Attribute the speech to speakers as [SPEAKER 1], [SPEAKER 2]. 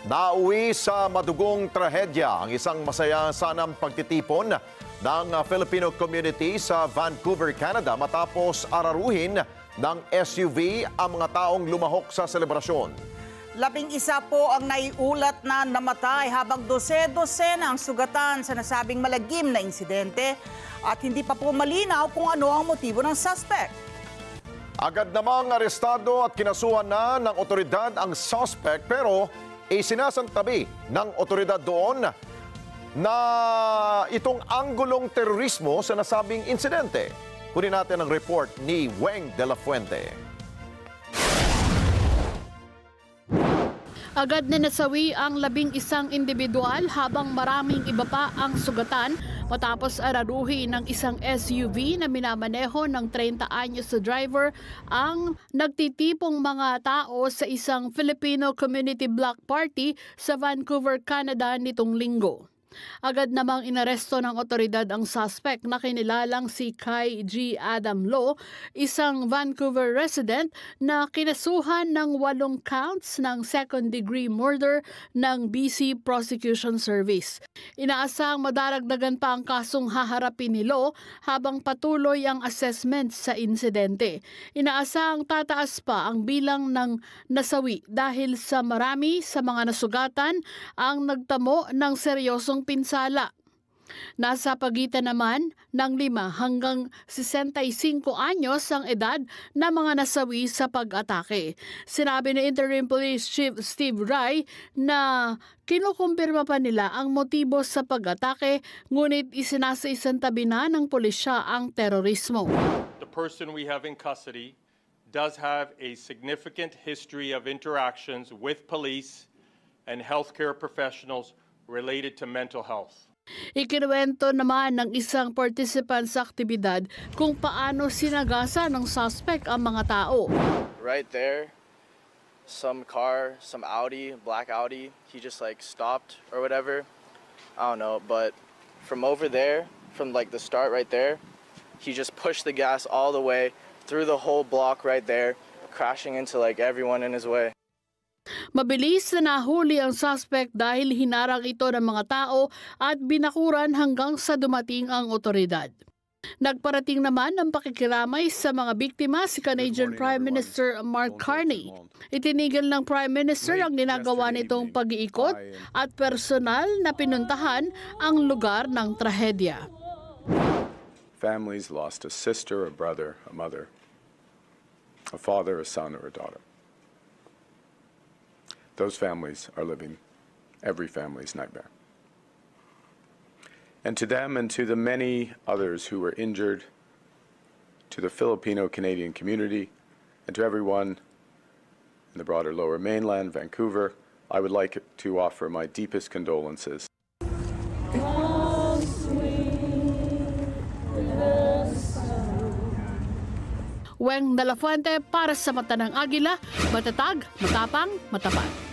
[SPEAKER 1] Nauwi sa madugong trahedya ang isang masaya sanang pagtitipon ng Filipino community sa Vancouver, Canada matapos araruhin ng SUV ang mga taong lumahok sa selebrasyon.
[SPEAKER 2] 11 po ang naiulat na namatay habang 12 ang sugatan sa nasabing malagim na insidente at hindi pa po malinaw kung ano ang motibo ng suspect.
[SPEAKER 1] Agad namang arestado at kinasuhan na ng otoridad ang suspect pero isinasantabi ng otoridad doon na itong anggulong terorismo sa nasabing insidente. Kunin natin ang report ni Weng de la Fuente.
[SPEAKER 3] Agad na nasawi ang 11 individual habang maraming iba pa ang sugatan matapos araruhin ng isang SUV na minamaneho ng 30 anyos na driver ang nagtitipong mga tao sa isang Filipino community block party sa Vancouver, Canada nitong linggo. Agad namang inaresto ng otoridad ang suspect na kinilalang si Kai G. Adam Lo, isang Vancouver resident na kinasuhan ng 8 counts ng second-degree murder ng BC Prosecution Service. Inaasahang madaragdagan pa ang kasong haharapin ni Lo habang patuloy ang assessment sa insidente. Inaasahang tataas pa ang bilang ng nasawi dahil sa marami sa mga nasugatan ang nagtamo ng seryosong pinsala. Nasa pagitan naman ng 5 hanggang 65 anyos ang edad na mga nasawi sa pag-atake. Sinabi ni Interim Police Chief Steve Rai na kinukumpirma pa nila ang motibo sa pag-atake ngunit isinasaisantabi na ng pulisya ang terorismo.
[SPEAKER 4] The person we have in custody does have a significant history of interactions with police and healthcare professionals related to mental health.
[SPEAKER 3] Ikinuwento naman ng isang participant sa aktibidad kung paano sinagasa ng suspect ang mga tao.
[SPEAKER 5] Right there, some car, some Audi, black Audi, he just like stopped or whatever. I don't know, but from over there, from like the start right there, he just pushed the gas all the way through the whole block right there, crashing into like everyone in his way.
[SPEAKER 3] Mabilis na nahuli ang suspect dahil hinarang ito ng mga tao at binakuran hanggang sa dumating ang otoridad. Nagparating naman ng pakikiramay sa mga biktima si Canadian Prime Minister Mark Carney. Itinigil ng Prime Minister ang ginagawa nitong pag-iikot at personal na pinuntahan ang lugar ng trahedya.
[SPEAKER 6] Families lost a sister, a brother, a mother, a father, a son, or a daughter. Those families are living every family's nightmare. And to them and to the many others who were injured, to the Filipino-Canadian community, and to everyone in the broader Lower Mainland, Vancouver, I would like to offer my deepest condolences.
[SPEAKER 3] Weng de la Fuente para sa Mata ng Agila, matatag, matapang, matapat.